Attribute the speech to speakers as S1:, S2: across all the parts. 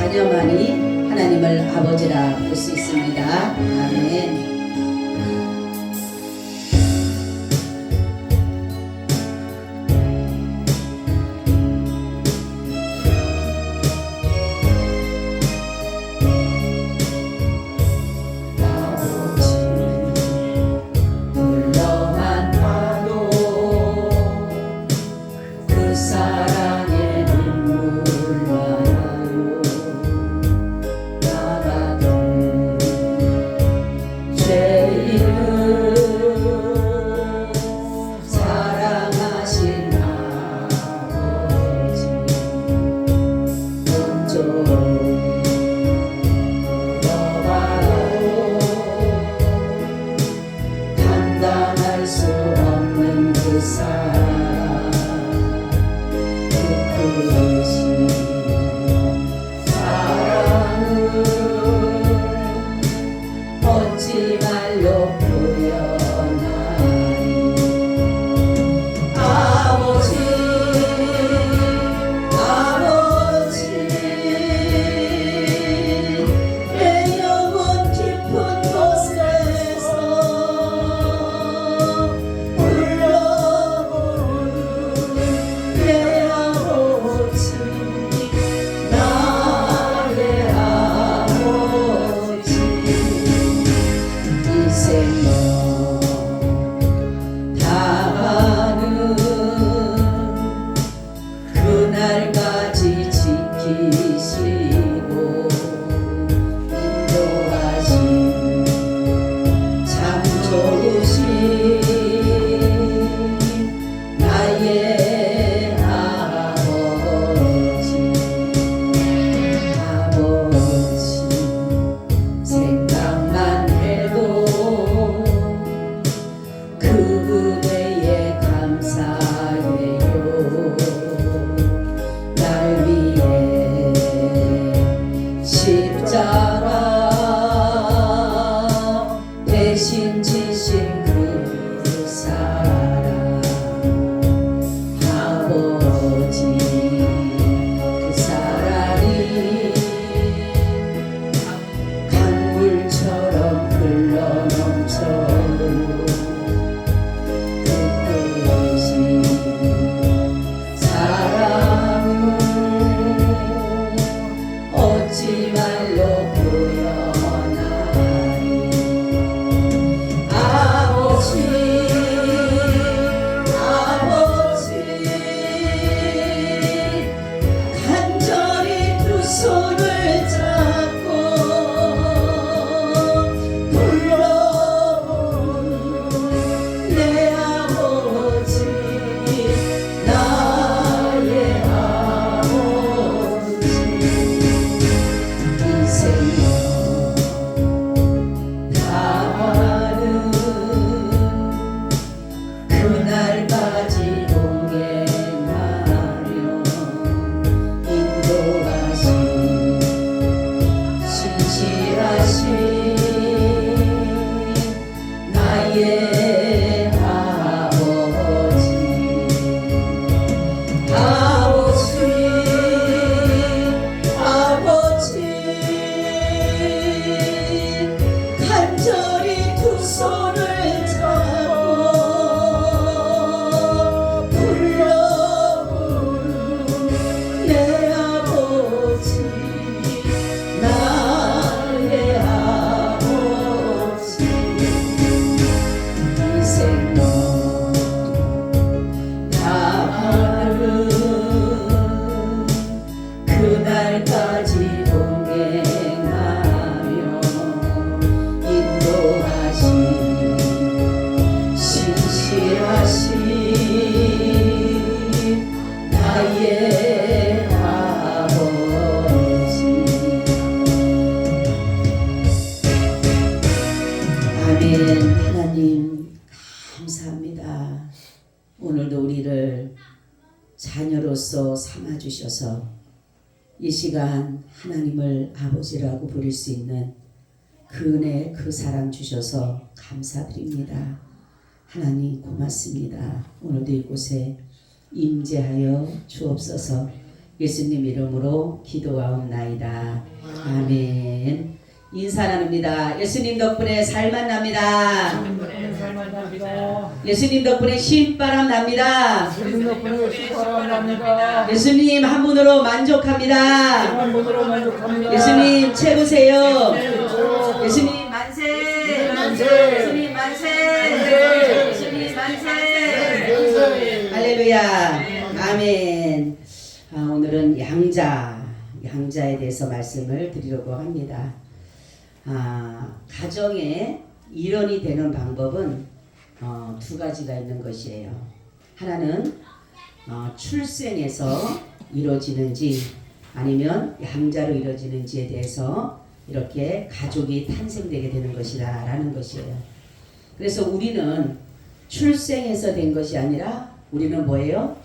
S1: 자녀만이 하나님을 아버지라 볼 수 있습니다. 아멘. 하나님 감사합니다. 오늘도 우리를 자녀로서 삼아주셔서 이 시간 하나님을 아버지라고 부를 수 있는 그 은혜, 그 사랑 주셔서 감사드립니다. 하나님 고맙습니다. 오늘도 이곳에 임재하여 주옵소서. 예수님 이름으로 기도하옵나이다. 아멘. 인사 나눕니다. 예수님 덕분에 살만 납니다. 예수님 덕분에 신바람 납니다. 예수님 한 분으로 만족합니다. 예수님 최고세요. 예수님 만세. 예수님 만세. 예수님 만세. 할렐루야. 아멘. 오늘은 양자에 대해서 말씀을 드리려고 합니다. 가정의 일원이 되는 방법은 두 가지가 있는 것이에요. 하나는 출생에서 이루어지는지 아니면 양자로 이루어지는지에 대해서 이렇게 가족이 탄생되게 되는 것이다 라는 것이에요. 그래서 우리는 출생에서 된 것이 아니라 우리는 뭐예요?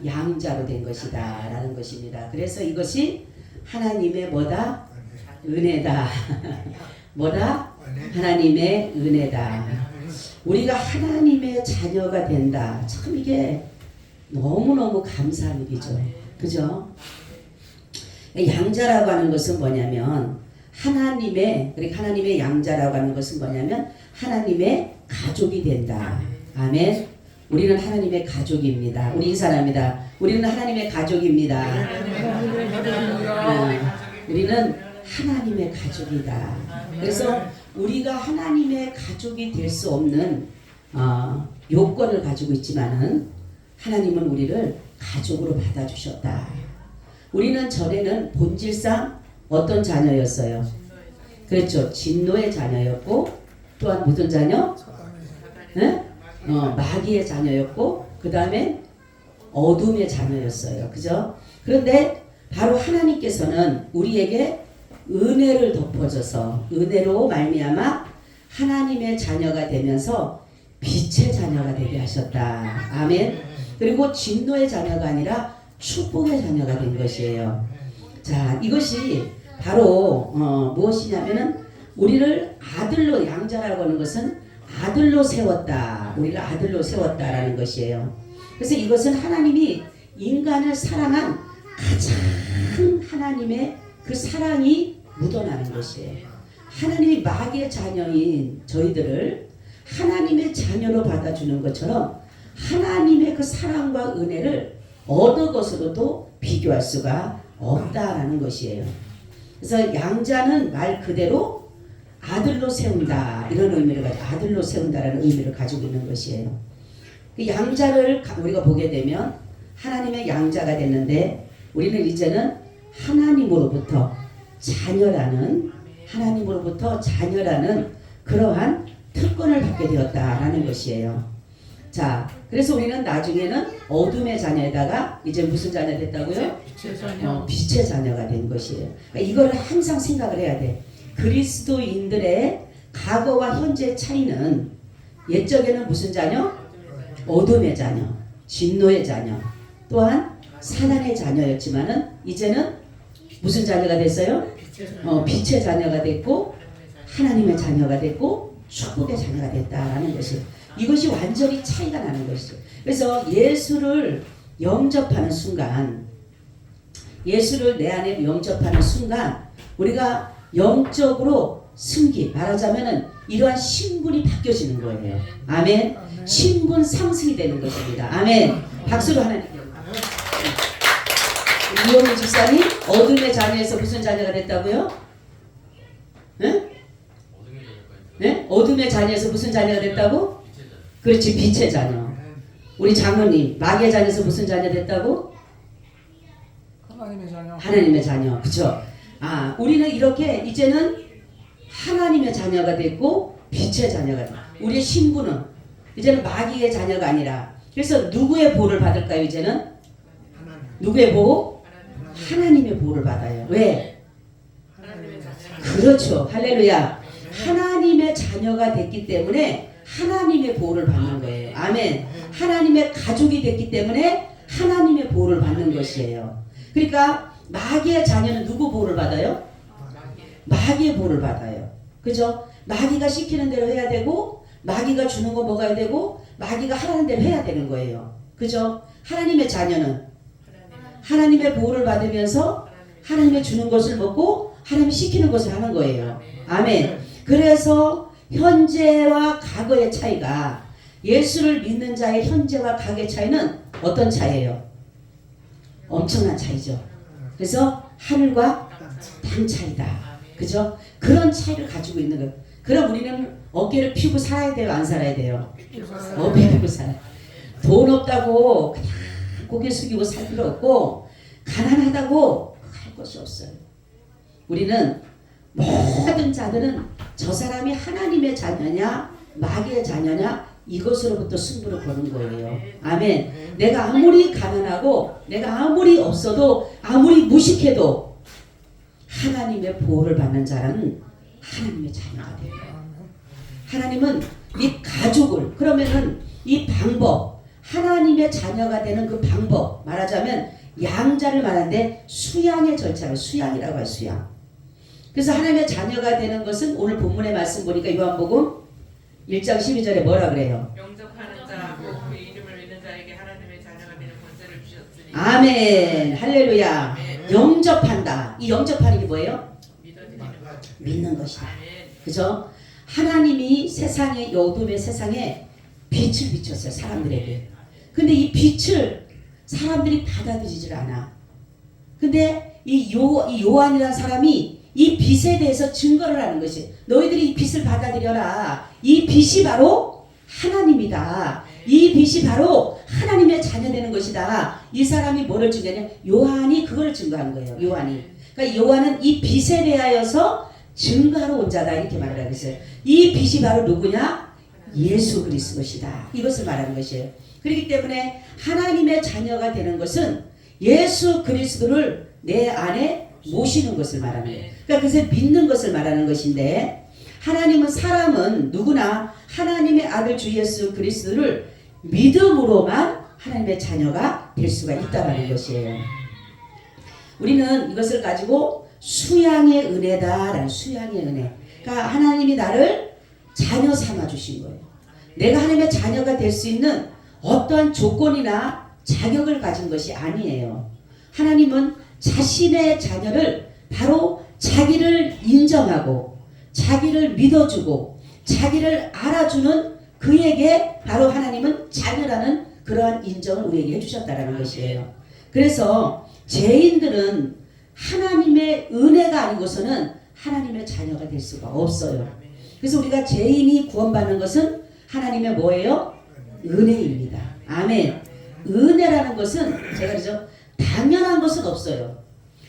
S1: 양자로 된 것이다 라는 것입니다. 그래서 이것이 하나님의 뭐다? 은혜다. 뭐다? 하나님의 은혜다. 우리가 하나님의 자녀가 된다. 참 이게 너무너무 감사한 일이죠. 그죠? 양자라고 하는 것은 뭐냐면 하나님의 양자라고 하는 것은 뭐냐면 하나님의 가족이 된다. 아멘. 우리는 하나님의 가족입니다. 우리 인사합니다. 우리는 하나님의 가족입니다. 우리는 하나님의 가족이다. 그래서 우리가 하나님의 가족이 될 수 없는 요건을 가지고 있지만은 하나님은 우리를 가족으로 받아주셨다. 우리는 전에는 본질상 어떤 자녀였어요? 그렇죠. 진노의 자녀였고 또한 무슨 자녀? 네? 마귀의 자녀였고 그 다음에 어둠의 자녀였어요. 그죠? 그런데 바로 하나님께서는 우리에게 은혜를 덮어줘서 은혜로 말미암아 하나님의 자녀가 되면서 빛의 자녀가 되게 하셨다. 아멘. 그리고 진노의 자녀가 아니라 축복의 자녀가 된 것이에요. 자, 이것이 바로 무엇이냐면은 우리를 아들로 양자라고 하는 것은 아들로 세웠다. 우리를 아들로 세웠다라는 것이에요. 그래서 이것은 하나님이 인간을 사랑한 가장 하나님의 그 사랑이 묻어나는 것이에요. 하나님이 마귀의 자녀인 저희들을 하나님의 자녀로 받아주는 것처럼 하나님의 그 사랑과 은혜를 어느 것으로도 비교할 수가 없다라는 것이에요. 그래서 양자는 말 그대로 아들로 세운다 이런 의미를 가지고 아들로 세운다라는 의미를 가지고 있는 것이에요. 그 양자를 우리가 보게 되면 하나님의 양자가 됐는데 우리는 이제는 하나님으로부터 자녀라는 그러한 특권을 받게 되었다라는 것이에요. 자, 그래서 우리는 나중에는 어둠의 자녀에다가 이제 무슨 자녀 됐다고요? 빛의 자녀가 된 것이에요. 그러니까 이거를 항상 생각을 해야 돼. 그리스도인들의 과거와 현재의 차이는 옛적에는 무슨 자녀? 어둠의 자녀, 진노의 자녀, 또한 사단의 자녀였지만은 이제는 무슨 자녀가 됐어요? 빛의 자녀가 됐고 하나님의 자녀가 됐고 축복의 자녀가 됐다라는 것이 이것이 완전히 차이가 나는 것이죠. 그래서 예수를 영접하는 순간 예수를 내 안에 영접하는 순간 우리가 영적으로 말하자면은 이러한 신분이 바뀌어지는 거예요. 아멘. 신분 상승이 되는 것입니다. 아멘. 박수로 하나님께. 이용희 집사님 어둠의 자녀에서 무슨 자녀가 됐다고요? 네? 네? 어둠의 자녀에서 무슨 자녀가 됐다고? 그렇지, 빛의 자녀. 우리 장모님 마귀의 자녀에서 무슨 자녀 됐다고? 하나님의 자녀. 그렇죠? 우리는 이렇게 이제는 하나님의 자녀가 됐고 빛의 자녀가 됐고 우리의 신분은 이제는 마귀의 자녀가 아니라 그래서 누구의 보호를 받을까요? 이제는 누구의 보호? 하나님의 보호를 받아요. 왜? 그렇죠. 할렐루야. 하나님의 자녀가 됐기 때문에 하나님의 보호를 받는 거예요. 아멘. 하나님의 가족이 됐기 때문에 하나님의 보호를 받는 것이에요. 그러니까 마귀의 자녀는 누구 보호를 받아요? 마귀의 보호를 받아요. 그죠? 마귀가 시키는 대로 해야 되고 마귀가 주는 거 먹어야 되고 마귀가 하라는 대로 해야 되는 거예요. 그죠? 하나님의 자녀는 하나님의 보호를 받으면서 하나님의 주는 것을 먹고 하나님이 시키는 것을 하는 거예요. 아멘. 그래서 현재와 과거의 차이가, 예수를 믿는 자의 현재와 과거의 차이는 어떤 차이예요? 엄청난 차이죠. 그래서 하늘과 땅 차이다. 그죠? 그런 차이를 가지고 있는 거예요. 그럼 우리는 어깨를 펴고 살아야 돼요? 안 살아야 돼요? 어깨 펴고 살아요. 돈 없다고 그냥 고개 숙이고 살 필요 없고, 가난하다고 할 것이 없어요. 우리는 모든 자들은 저 사람이 하나님의 자녀냐 마귀의 자녀냐 이것으로부터 승부를 거는 거예요. 아멘. 내가 아무리 가난하고 내가 아무리 없어도 아무리 무식해도 하나님의 보호를 받는 자는 하나님의 자녀가 돼요. 하나님은 이 가족을, 그러면은 이 방법, 하나님의 자녀가 되는 그 방법, 말하자면 양자를 말하는데 수양의 절차를 수양이라고 해요. 수양. 그래서 하나님의 자녀가 되는 것은 오늘 본문의 말씀 보니까 요한복음 1장 12절에 뭐라 그래요?
S2: 영접하는 자, 그 이름을 믿는 자에게 하나님의 자녀가 되는 권세를 주셨으니.
S1: 아멘. 할렐루야.
S2: 아멘.
S1: 영접한다. 이 영접하는 게 뭐예요?
S2: 믿어지는 것.
S1: 믿는 것이다.
S2: 아멘.
S1: 그죠? 하나님이 세상에, 어둠의 세상에 빛을 비췄어요. 사람들에게. 근데 이 빛을 사람들이 받아들이질 않아. 근데 이 요한이라는 사람이 이 빛에 대해서 증거를 하는 것이, 너희들이 이 빛을 받아들여라. 이 빛이 바로 하나님이다. 이 빛이 바로 하나님의 자녀 되는 것이다. 이 사람이 뭐를 증거하냐? 요한이 그걸 증거한 거예요. 요한이. 그러니까 요한은 이 빛에 대하여서 증거하러 온 자다. 이렇게 말을 하고 있어요. 이 빛이 바로 누구냐? 예수 그리스도시다. 이것을 말하는 것이에요. 그렇기 때문에 하나님의 자녀가 되는 것은 예수 그리스도를 내 안에 모시는 것을 말하는 거예요. 그러니까 그것을 믿는 것을 말하는 것인데, 하나님은 사람은 누구나 하나님의 아들 주 예수 그리스도를 믿음으로만 하나님의 자녀가 될 수가 있다는 것이에요. 우리는 이것을 가지고 수양의 은혜다라는, 수양의 은혜. 그러니까 하나님이 나를 자녀 삼아 주신 거예요. 내가 하나님의 자녀가 될 수 있는 어떠한 조건이나 자격을 가진 것이 아니에요. 하나님은 자신의 자녀를 바로 자기를 인정하고 자기를 믿어주고 자기를 알아주는 그에게 바로 하나님은 자녀라는 그러한 인정을 우리에게 해주셨다는 것이에요. 그래서 죄인들은 하나님의 은혜가 아니고서는 하나님의 자녀가 될 수가 없어요. 그래서 우리가 죄인이 구원받는 것은 하나님의 뭐예요? 은혜입니다. 아멘. 은혜라는 것은 제가 그러죠, 당연한 것은 없어요.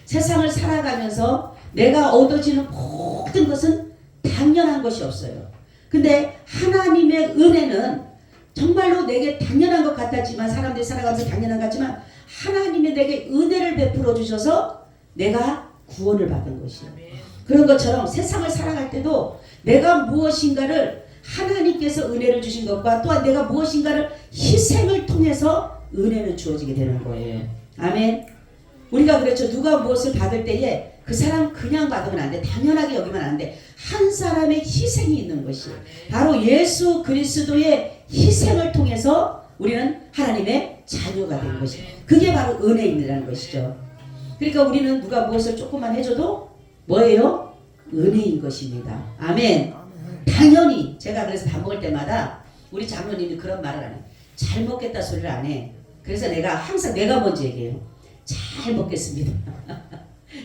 S1: 세상을 살아가면서 내가 얻어지는 모든 것은 당연한 것이 없어요. 근데 하나님의 은혜는 정말로 내게 당연한 것 같았지만, 사람들이 살아가면서 당연한 것 같지만 하나님이 내게 은혜를 베풀어 주셔서 내가 구원을 받은 것이에요. 그런 것처럼 세상을 살아갈 때도 내가 무엇인가를, 하나님께서 은혜를 주신 것과 또한 내가 무엇인가를 희생을 통해서 은혜는 주어지게 되는 거예요. 아멘. 우리가 그렇죠. 누가 무엇을 받을 때에 그 사람 그냥 받으면 안 돼. 당연하게 여기면 안 돼. 한 사람의 희생이 있는 것이 바로 예수 그리스도의 희생을 통해서 우리는 하나님의 자녀가 된 것이, 그게 바로 은혜입니다라는 것이죠. 그러니까 우리는 누가 무엇을 조금만 해줘도 뭐예요? 은혜인 것입니다. 아멘. 당연히 제가 그래서 밥 먹을 때마다 우리 장로님이 그런 말을 안 해. 잘 먹겠다 소리를 안 해. 그래서 내가 항상 내가 먼저 얘기해요. 잘 먹겠습니다.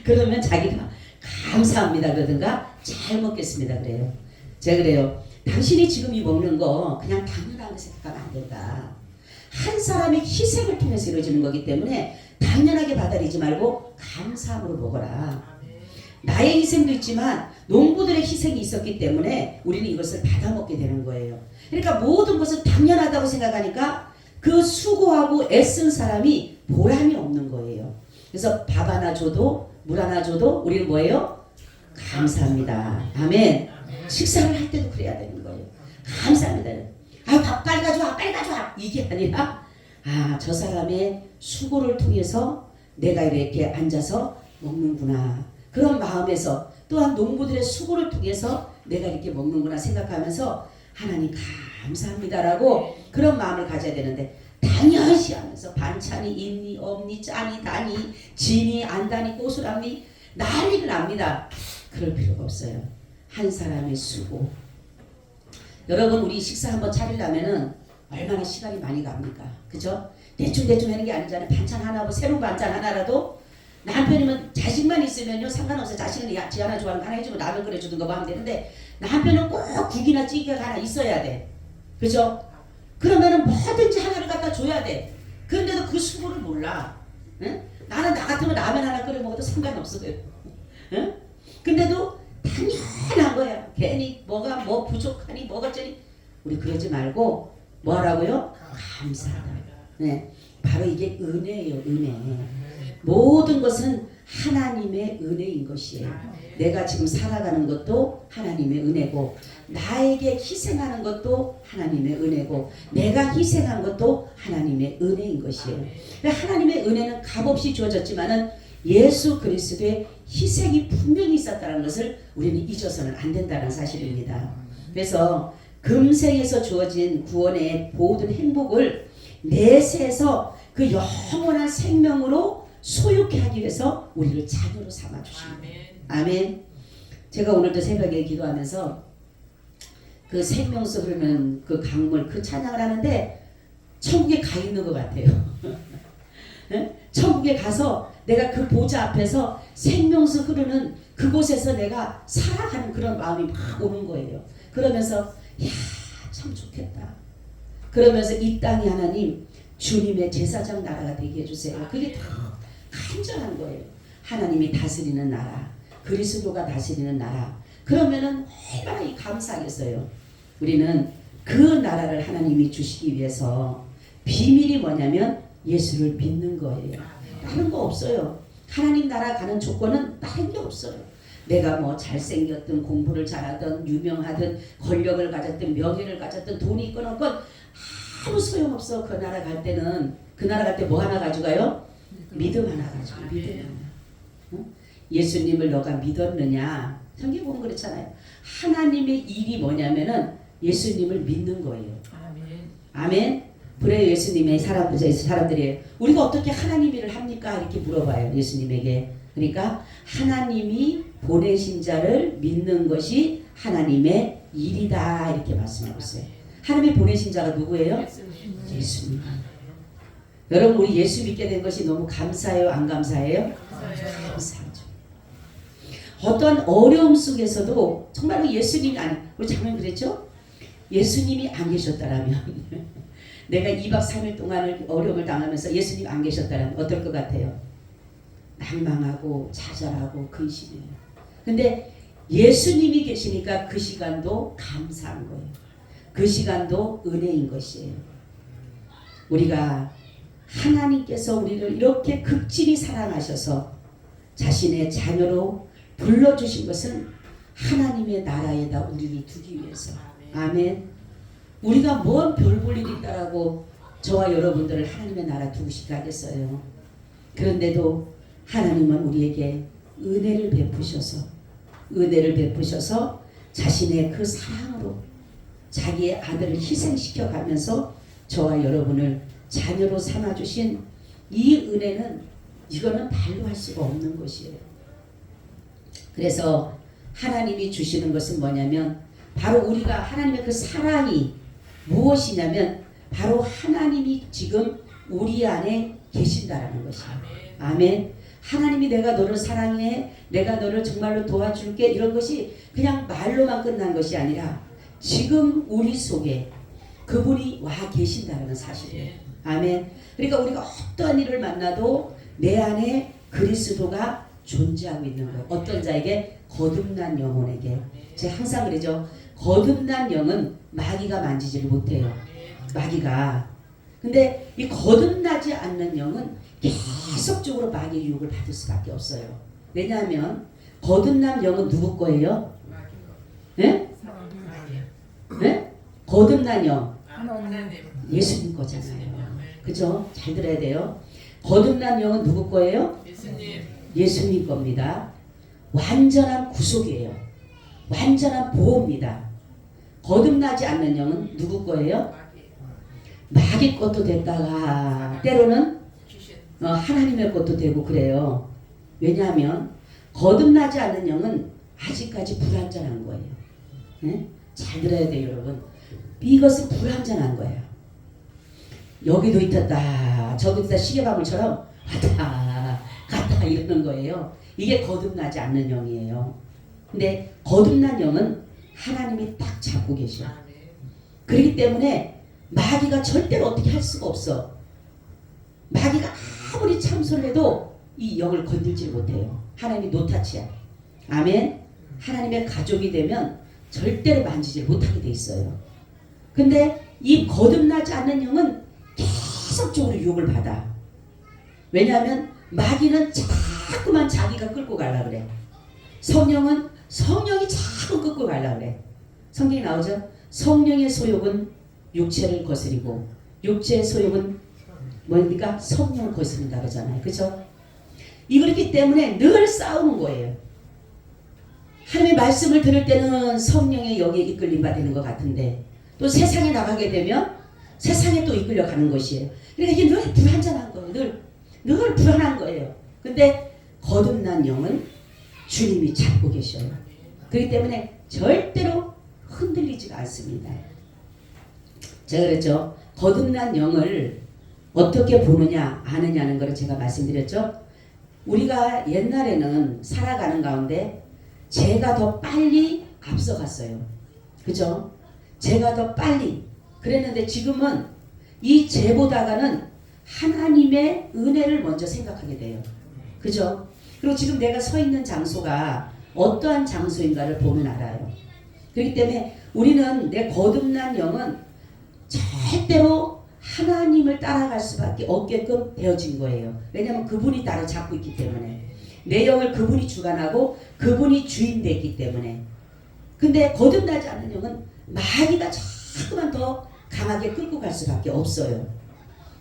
S1: 그러면 자기가 감사합니다 그러든가 잘 먹겠습니다 그래요. 제가 그래요. 당신이 지금 이 먹는 거 그냥 당연하게 생각하면 안 된다. 한 사람의 희생을 통해서 이루어지는 거기 때문에 당연하게 받아들이지 말고 감사함으로 먹어라. 나의 희생도 있지만 농부들의 희생이 있었기 때문에 우리는 이것을 받아먹게 되는 거예요. 그러니까 모든 것을 당연하다고 생각하니까 그 수고하고 애쓴 사람이 보람이 없는 거예요. 그래서 밥 하나 줘도 물 하나 줘도 우리는 뭐예요? 감사합니다. 아멘. 식사를 할 때도 그래야 되는 거예요. 감사합니다. 아, 밥 빨리 가져와, 빨리 가져와. 이게 아니라 저 사람의 수고를 통해서 내가 이렇게 앉아서 먹는구나. 그런 마음에서, 또한 농부들의 수고를 통해서 내가 이렇게 먹는구나 생각하면서 하나님 감사합니다라고 그런 마음을 가져야 되는데, 당연시 하면서 반찬이 있니 없니 짜니 다니 지니 안 다니 고스란니 난리를 납니다. 그럴 필요가 없어요. 한 사람의 수고. 여러분 우리 식사 한번 차리려면은 얼마나 시간이 많이 갑니까? 그죠? 대충 하는 게 아니잖아요. 반찬 하나 뭐 새로운 반찬 하나라도 남편이면 자식만 있으면요 상관없어요. 자식은 야채 하나 좋아하는 거 하나 해주면 라면 끓여주든 거 하면 되는데 남편은 꼭 국이나 찌개가 하나 있어야 돼. 그죠? 그러면은 뭐든지 하나를 갖다 줘야 돼. 그런데도 그 수고를 몰라. 응? 나는 나 같으면 라면 하나 끓여 먹어도 상관없어요. 응? 근데도 당연한 거야. 괜히 뭐가 뭐 부족하니 뭐가 어쩌니 우리 그러지 말고 뭐 하라고요? 감사하다. 네, 바로 이게 은혜예요. 은혜. 모든 것은 하나님의 은혜인 것이에요. 내가 지금 살아가는 것도 하나님의 은혜고 나에게 희생하는 것도 하나님의 은혜고 내가 희생한 것도 하나님의 은혜인 것이에요. 하나님의 은혜는 값없이 주어졌지만은 예수 그리스도의 희생이 분명히 있었다는 것을 우리는 잊어서는 안 된다는 사실입니다. 그래서 금생에서 주어진 구원의 모든 행복을 내세에서 그 영원한 생명으로 소유케 하기 위해서 우리를 자녀로 삼아 주십니다. 아멘. 제가 오늘도 새벽에 기도하면서 그 생명수 흐르는 그 강물 그 찬양을 하는데 천국에 가 있는 것 같아요. 천국에 가서 내가 그 보좌 앞에서 생명수 흐르는 그곳에서 내가 살아가는 그런 마음이 막 오는 거예요. 그러면서 야, 참 좋겠다. 그러면서 이 땅이 하나님 주님의 제사장 나라가 되게 해주세요. 그게 더 간절한 거예요. 하나님이 다스리는 나라, 그리스도가 다스리는 나라. 그러면은 얼마나 감사하겠어요. 우리는 그 나라를 하나님이 주시기 위해서 비밀이 뭐냐면 예수를 믿는 거예요. 다른 거 없어요. 하나님 나라 가는 조건은 다른 게 없어요. 내가 뭐 잘생겼든 공부를 잘하든 유명하든 권력을 가졌든 명예를 가졌든 돈이 있건 없건 아무 소용없어. 그 나라 갈 때는 그 나라 갈 때 뭐 하나 가져가요? 믿음 하나 가지고 믿음 하나. 응? 예수님을 너가 믿었느냐? 성경 보면 그렇잖아요. 하나님의 일이 뭐냐면은 예수님을 믿는 거예요. 아멘. 그래 예수님의 사람들이 우리가 어떻게 하나님 일을 합니까? 이렇게 물어봐요. 예수님에게. 그러니까 하나님이 보내신 자를 믿는 것이 하나님의 일이다 이렇게 말씀하고 있어요. 하나님이 보내신 자가 누구예요? 예수님. 여러분 우리 예수 믿게 된 것이 너무 감사해요? 안 감사해요? 감사하죠. 어떤 어려움 속에서도 정말로 예수님이 아니 우리 장로님 그랬죠? 예수님이 안 계셨다라면 내가 2박 3일 동안을 어려움을 당하면서 예수님 안 계셨다면 어떨 것 같아요? 낭망하고 좌절하고 근심해요. 근데 예수님이 계시니까 그 시간도 감사한 거예요. 그 시간도 은혜인 것이에요. 우리가 하나님께서 우리를 이렇게 극진히 사랑하셔서 자신의 자녀로 불러주신 것은 하나님의 나라에다 우리를 두기 위해서. 아멘. 우리가 뭔 별 볼 일이 있다라고 저와 여러분들을 하나님의 나라 두고 싶겠어요. 그런데도 하나님은 우리에게 은혜를 베푸셔서 자신의 그 사랑으로 자기의 아들을 희생시켜 가면서 저와 여러분을 자녀로 삼아주신 이 은혜는 이거는 말로 할 수가 없는 것이에요. 그래서 하나님이 주시는 것은 뭐냐면 바로 우리가 하나님의 그 사랑이 무엇이냐면 바로 하나님이 지금 우리 안에 계신다라는 것이에요. 아멘. 하나님이 내가 너를 사랑해, 내가 너를 정말로 도와줄게 이런 것이 그냥 말로만 끝난 것이 아니라 지금 우리 속에 그분이 와 계신다는 사실이에요. 아멘. 그러니까 우리가 어떠한 일을 만나도 내 안에 그리스도가 존재하고 있는 거예요. 어떤 자에게? 거듭난 영혼에게. 제가 항상 그러죠. 거듭난 영은 마귀가 만지지를 못해요. 마귀가. 근데 이 거듭나지 않는 영은 계속적으로 마귀의 유혹을 받을 수밖에 없어요. 왜냐하면 거듭난 영은 누구 거예요? 네? 네? 거듭난 영 예수님 거잖아요. 그죠? 잘 들어야 돼요. 거듭난 영은 누구 거예요? 예수님 겁니다. 완전한 구속이에요. 완전한 보호입니다. 거듭나지 않는 영은 누구 거예요? 마귀 것도 됐다가 때로는
S2: 귀신.
S1: 하나님의 것도 되고 그래요. 왜냐하면 거듭나지 않는 영은 아직까지 불완전한 거예요. 네? 잘 들어야 돼요, 여러분. 이것은 불완전한 거예요. 여기도 있었다, 저기도 있다, 시계바물처럼 왔다 갔다 이러는 거예요. 이게 거듭나지 않는 영이에요. 근데 거듭난 영은 하나님이 딱 잡고 계셔.
S2: 아, 네.
S1: 그렇기 때문에 마귀가 절대로 어떻게 할 수가 없어. 마귀가 아무리 참소를 해도 이 영을 건들지 못해요. 하나님이 노타치야. 아멘. 하나님의 가족이 되면 절대로 만지지 못하게 돼 있어요. 근데 이 거듭나지 않는 영은 계속적으로 유혹을 받아. 왜냐하면 마귀는 자꾸만 자기가 끌고 가려고 그래. 성령은 성령이 자꾸 끌고 가려고 그래. 성경에 나오죠. 성령의 소욕은 육체를 거스리고 육체의 소욕은 뭡니까? 성령을 거스른다 그러잖아요. 그렇죠? 이렇기 때문에 늘 싸우는 거예요. 하나님의 말씀을 들을 때는 성령의 영에 이끌림 받는 것 같은데 또 세상에 나가게 되면 세상에 또 이끌려 가는 것이에요. 그러니까 이게 늘 불안전한 거예요. 늘 불안한 거예요. 근데 거듭난 영은 주님이 잡고 계셔요. 그렇기 때문에 절대로 흔들리지가 않습니다. 제가 그랬죠. 거듭난 영을 어떻게 보느냐 아느냐는 걸 제가 말씀드렸죠. 우리가 옛날에는 살아가는 가운데 죄가 더 빨리 앞서갔어요. 그죠? 죄가 더 빨리 그랬는데 지금은 이 죄보다가는 하나님의 은혜를 먼저 생각하게 돼요. 그죠? 그리고 지금 내가 서 있는 장소가 어떠한 장소인가를 보면 알아요. 그렇기 때문에 우리는 내 거듭난 영은 절대로 하나님을 따라갈 수밖에 없게끔 되어진 거예요. 왜냐하면 그분이 나를 잡고 있기 때문에 내 영을 그분이 주관하고 그분이 주인 되기 때문에. 근데 거듭나지 않는 영은 마귀가 자꾸만 더 강하게 끌고 갈 수밖에 없어요.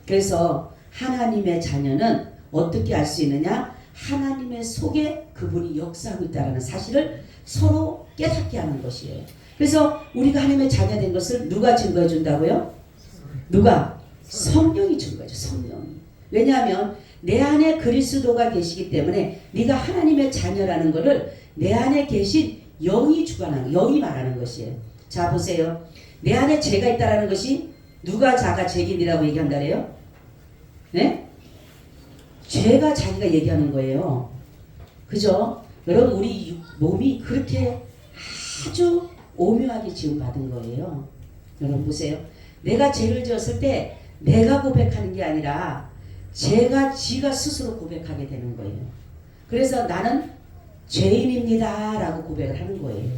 S1: 그래서 하나님의 자녀는 어떻게 알 수 있느냐? 하나님의 속에 그분이 역사하고 있다는 사실을 서로 깨닫게 하는 것이에요. 그래서 우리가 하나님의 자녀된 것을 누가 증거해 준다고요? 누가? 성령이 증거해 줘. 성령이. 왜냐하면 내 안에 그리스도가 계시기 때문에 네가 하나님의 자녀라는 것을 내 안에 계신 영이 주관하는, 영이 말하는 것이에요. 자 보세요. 내 안에 죄가 있다라는 것이 누가 자가 죄인이라고 얘기한다래요? 네? 죄가 자기가 얘기하는 거예요. 그죠? 여러분 우리 몸이 그렇게 아주 오묘하게 지음받은 거예요. 여러분 보세요. 내가 죄를 지었을 때 내가 고백하는 게 아니라 지가 스스로 고백하게 되는 거예요. 그래서 나는 죄인입니다 라고 고백을 하는 거예요.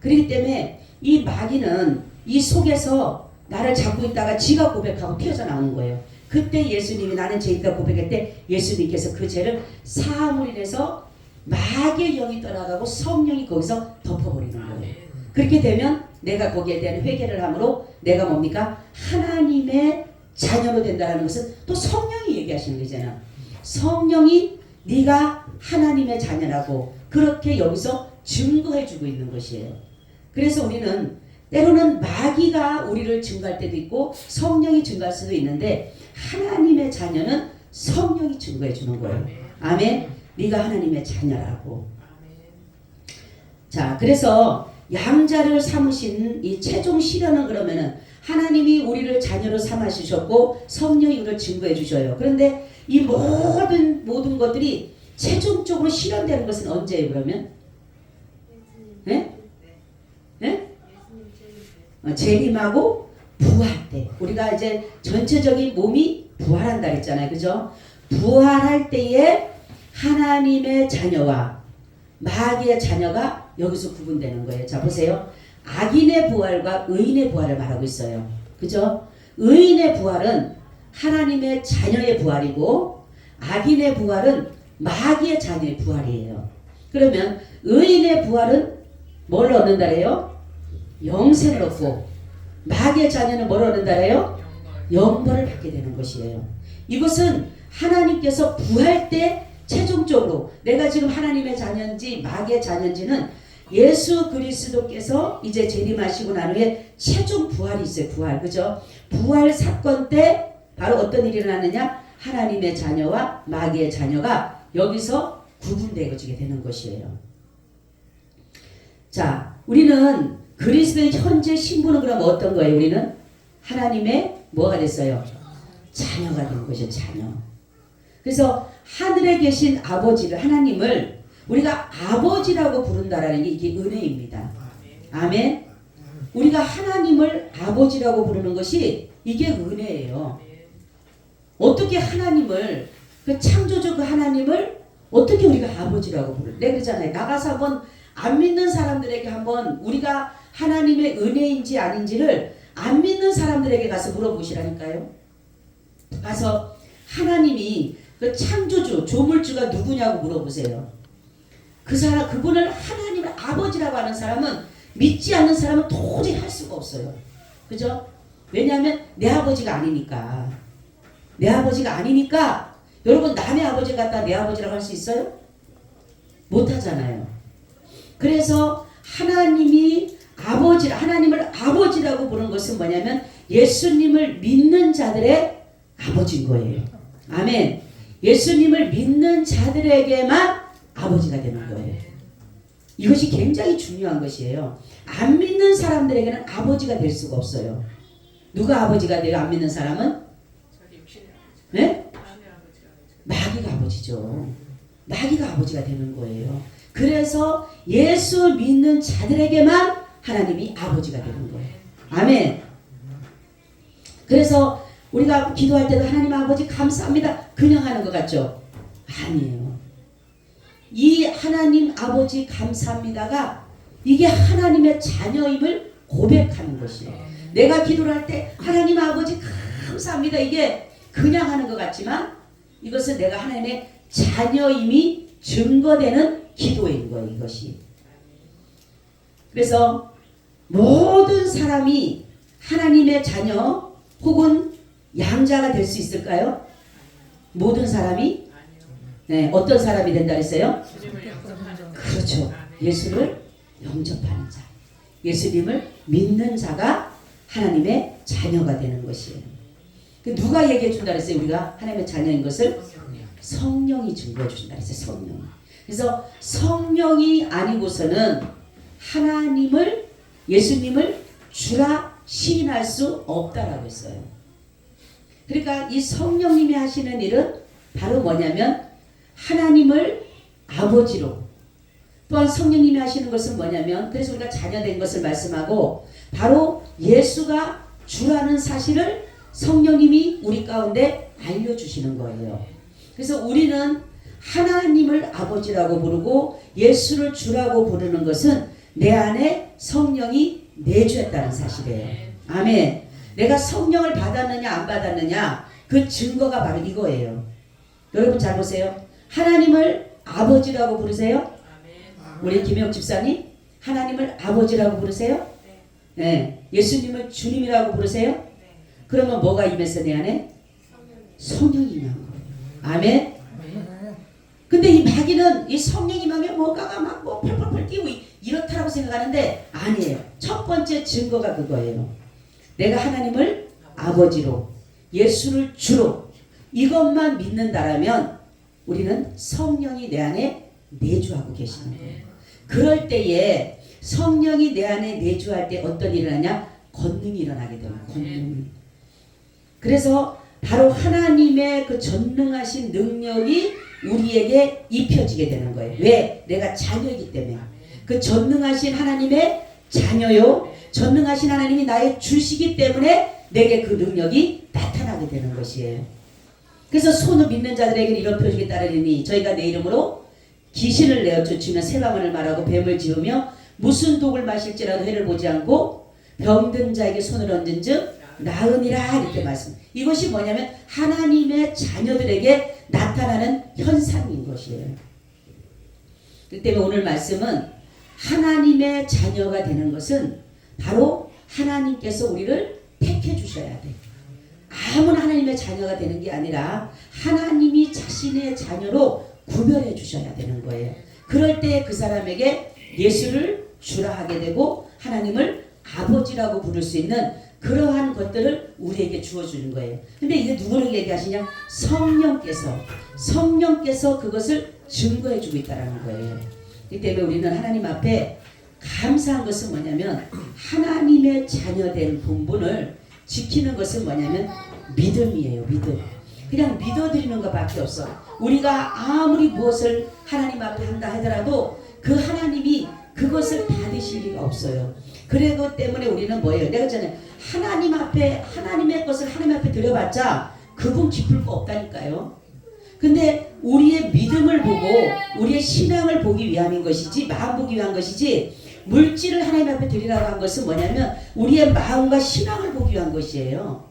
S1: 그렇기 때문에 이 마귀는 이 속에서 나를 잡고 있다가 지가 고백하고 튀어져 나오는 거예요. 그때 예수님이 나는 죄인이다 고백할 때 예수님께서 그 죄를 사함으로 인해서 마귀의 영이 떠나가고 성령이 거기서 덮어버리는 거예요. 그렇게 되면 내가 거기에 대한 회개를 함으로 내가 뭡니까? 하나님의 자녀로 된다는 것은 또 성령이 얘기하시는 거잖아. 성령이 네가 하나님의 자녀라고 그렇게 여기서 증거해주고 있는 것이에요. 그래서 우리는 때로는 마귀가 우리를 증거할 때도 있고 성령이 증거할 수도 있는데 하나님의 자녀는 성령이 증거해 주는 거예요. 아멘. 네가 하나님의 자녀라고. 자, 그래서 양자를 삼으신 이 최종 실현은 그러면은 하나님이 우리를 자녀로 삼아 주셨고 성령이 우리를 증거해 주셔요. 그런데 이 모든 것들이 최종적으로 실현되는 것은 언제예요? 그러면? 네? 네? 재림하고 부활 때. 우리가 이제 전체적인 몸이 부활한다 했잖아요. 그죠? 부활할 때에 하나님의 자녀와 마귀의 자녀가 여기서 구분되는 거예요. 자 보세요. 악인의 부활과 의인의 부활을 말하고 있어요. 그죠? 의인의 부활은 하나님의 자녀의 부활이고 악인의 부활은 마귀의 자녀의 부활이에요. 그러면 의인의 부활은 뭘 얻는다래요? 영생을 얻고 마귀의 자녀는 뭘 얻는다래요? 영벌을 받게 되는 것이에요. 이것은 하나님께서 부활 때 최종적으로 내가 지금 하나님의 자녀인지 마귀의 자녀인지는 예수 그리스도께서 이제 재림하시고 난 후에 최종 부활이 있어요. 부활. 그죠? 부활 사건 때 바로 어떤 일이 일어나느냐? 하나님의 자녀와 마귀의 자녀가 여기서 구분되어지게 되는 것이에요. 자, 우리는 그리스도의 현재 신분은 그럼 어떤 거예요? 우리는 하나님의 뭐가 됐어요? 자녀가 된 것이죠. 자녀. 그래서 하늘에 계신 아버지를, 하나님을 우리가 아버지라고 부른다라는 게 이게 은혜입니다. 아멘. 우리가 하나님을 아버지라고 부르는 것이 이게 은혜예요. 어떻게 하나님을, 그 창조주 그 하나님을 어떻게 우리가 아버지라고 부르? 내가 그러잖아요. 나가서 한번 안 믿는 사람들에게 한번 우리가 하나님의 은혜인지 아닌지를 안 믿는 사람들에게 가서 물어보시라니까요. 가서 하나님이 그 창조주, 조물주가 누구냐고 물어보세요. 그 사람, 그분을 하나님을 아버지라고 하는 사람은, 믿지 않는 사람은 도저히 할 수가 없어요. 그죠? 왜냐하면 내 아버지가 아니니까. 내 아버지가 아니니까. 여러분, 남의 아버지 갖다 내 아버지라고 할 수 있어요? 못하잖아요. 그래서 하나님이 하나님을 아버지라고 부르는 것은 뭐냐면 예수님을 믿는 자들의 아버지인 거예요. 아멘. 예수님을 믿는 자들에게만 아버지가 되는 거예요. 이것이 굉장히 중요한 것이에요. 안 믿는 사람들에게는 아버지가 될 수가 없어요. 누가 아버지가 돼요? 안 믿는 사람은? 네? 마귀가 아버지죠. 마귀가 아버지가 되는 거예요. 그래서 예수 믿는 자들에게만 하나님이 아버지가 되는 거예요. 아멘. 그래서 우리가 기도할 때도 하나님 아버지 감사합니다. 그냥 하는 것 같죠? 아니에요. 이 하나님 아버지 감사합니다가 이게 하나님의 자녀임을 고백하는 것이에요. 내가 기도를 할 때 하나님 아버지 감사합니다. 이게 그냥 하는 것 같지만 이것은 내가 하나님의 자녀임이 증거되는 기도인 거예요. 이것이. 그래서 모든 사람이 하나님의 자녀 혹은 양자가 될 수 있을까요? 모든 사람이? 네, 어떤 사람이 된다 그랬어요? 그렇죠. 예수를 영접하는 자. 예수님을 믿는 자가 하나님의 자녀가 되는 것이에요. 누가 얘기해 준다 그랬어요? 우리가 하나님의 자녀인 것을? 성령이 증거해 준다 그랬어요. 성령이. 그래서 성령이 아니고서는 하나님을, 예수님을 주라 시인할 수 없다라고 했어요. 그러니까 이 성령님이 하시는 일은 바로 뭐냐면 하나님을 아버지로, 또한 성령님이 하시는 것은 뭐냐면, 그래서 우리가 자녀된 것을 말씀하고 바로 예수가 주라는 사실을 성령님이 우리 가운데 알려주시는 거예요. 그래서 우리는 하나님을 아버지라고 부르고 예수를 주라고 부르는 것은 내 안에 성령이 내주했다는 사실이에요. 아멘. 내가 성령을 받았느냐 안 받았느냐 그 증거가 바로 이거예요. 여러분 잘 보세요. 하나님을 아버지라고 부르세요? 우리 김영 집사님 하나님을 아버지라고 부르세요? 네. 예수님을 주님이라고 부르세요? 그러면 뭐가 임했어 내 안에? 성령이 임한 거예요. 아멘. 근데 이 마귀는 이 성령이 임하면 뭐가가 막 뭐 펄펄펄 뛰고 이렇다라고 생각하는데 아니에요. 첫 번째 증거가 그거예요. 내가 하나님을 아버지로, 예수를 주로 이것만 믿는다라면 우리는 성령이 내 안에 내주하고 계시는 거예요. 그럴 때에 성령이 내 안에 내주할 때 어떤 일이 일어나냐? 권능이 일어나게 돼요. 권능이. 그래서 바로 하나님의 그 전능하신 능력이 우리에게 입혀지게 되는 거예요. 왜? 내가 자녀이기 때문에. 그 전능하신 하나님의 자녀요. 전능하신 하나님이 나의 주시기 때문에 내게 그 능력이 나타나게 되는 것이에요. 그래서 손을 믿는 자들에게는 이런 표적이 따르리니 저희가 내 이름으로 귀신을 내어 쫓으며 새방언을 말하고 뱀을 지으며 무슨 독을 마실지라도 해를 보지 않고 병든 자에게 손을 얹은즉 나으니라 이렇게 말씀. 이것이 뭐냐면 하나님의 자녀들에게 나타나는 현상인 것이에요. 그렇기 때문에 오늘 말씀은 하나님의 자녀가 되는 것은 바로 하나님께서 우리를 택해 주셔야 돼. 아무나 하나님의 자녀가 되는 게 아니라 하나님이 자신의 자녀로 구별해 주셔야 되는 거예요. 그럴 때 그 사람에게 예수를 주라 하게 되고 하나님을 아버지라고 부를 수 있는 그러한 것들을 우리에게 주어주는 거예요. 근데 이게 누구를 얘기하시냐? 성령께서 그것을 증거해주고 있다는 거예요. 이 때문에 우리는 하나님 앞에 감사한 것은 뭐냐면 하나님의 자녀된 본분을 지키는 것은 뭐냐면 믿음이에요. 믿음. 그냥 믿어드리는 것밖에 없어. 우리가 아무리 무엇을 하나님 앞에 한다 하더라도 그 하나님이 그것을 받으실 리가 없어요. 그래기 때문에 우리는 뭐예요? 내가 전에 하나님 앞에 하나님의 것을 하나님 앞에 드려봤자 그분 기쁠 거 없다니까요. 근데 우리의 믿음을 보고 우리의 신앙을 보기 위함인 것이지, 마음 보기 위한 것이지, 물질을 하나님 앞에 드리라고 한 것은 뭐냐면 우리의 마음과 신앙을 보기 위한 것이에요.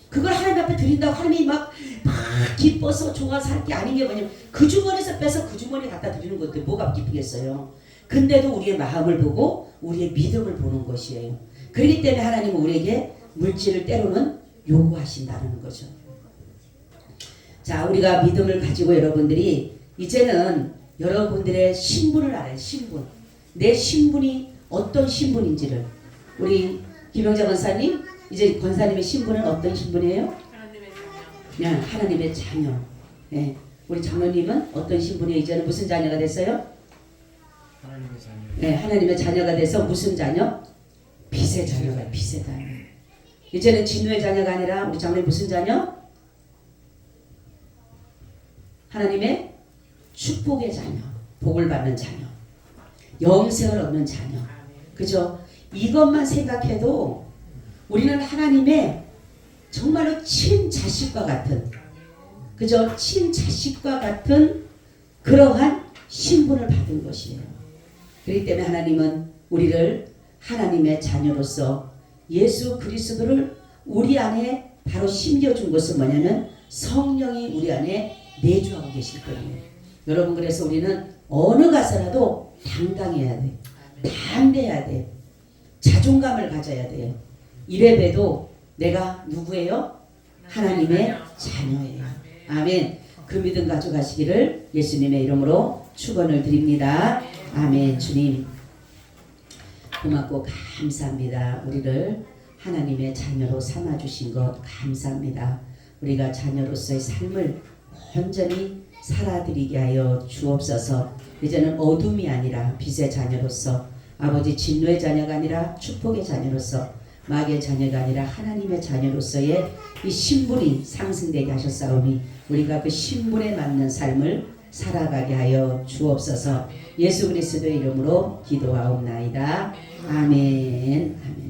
S1: 그걸 하나님 앞에 드린다고 하나님이 막 기뻐서 좋아서 할 게 아닌 게 뭐냐면 그 주머니에서 빼서 그 주머니에 갖다 드리는 것도 뭐가 기쁘겠어요. 근데도 우리의 마음을 보고 우리의 믿음을 보는 것이에요. 그렇기 때문에 하나님은 우리에게 물질을 때로는 요구하신다는 거죠. 자, 우리가 믿음을 가지고 여러분들이 이제는 여러분들의 신분을 알아요. 신분. 내 신분이 어떤 신분인지를. 우리 김영자 권사님, 이제 권사님의 신분은 어떤 신분이에요?
S2: 하나님의 자녀.
S1: 네, 하나님의 자녀. 네. 우리 장로님은 어떤 신분이에요? 이제는 무슨 자녀가 됐어요?
S3: 하나님의 자녀.
S1: 네, 하나님의 자녀가 돼서 무슨 자녀? 빛의 자녀가, 빛의 자녀. 이제는 진노의 자녀가 아니라 우리 장로님 무슨 자녀? 하나님의 축복의 자녀, 복을 받는 자녀, 영생을 얻는 자녀. 그죠? 이것만 생각해도 우리는 하나님의 정말로 친자식과 같은, 그죠? 친자식과 같은 그러한 신분을 받은 것이에요. 그렇기 때문에 하나님은 우리를 하나님의 자녀로서 예수 그리스도를 우리 안에 바로 심겨준 것은 뭐냐면 성령이 우리 안에 내주하고 계실 거예요. 여러분, 그래서 우리는 어느 가서라도 당당해야 돼. 담대해야 돼. 자존감을 가져야 돼요. 이래봬도 내가 누구예요? 하나님의 자녀예요. 아멘. 그 믿음 가져가시기를 예수님의 이름으로 축원을 드립니다. 아멘. 주님 고맙고 감사합니다. 우리를 하나님의 자녀로 삼아주신 것 감사합니다. 우리가 자녀로서의 삶을 온전히 살아드리게 하여 주옵소서. 이제는 어둠이 아니라 빛의 자녀로서, 아버지 진노의 자녀가 아니라 축복의 자녀로서, 마귀의 자녀가 아니라 하나님의 자녀로서의 이 신분이 상승되게 하셨사오니 우리가 그 신분에 맞는 삶을 살아가게 하여 주옵소서. 예수 그리스도의 이름으로 기도하옵나이다. 아멘. 아멘.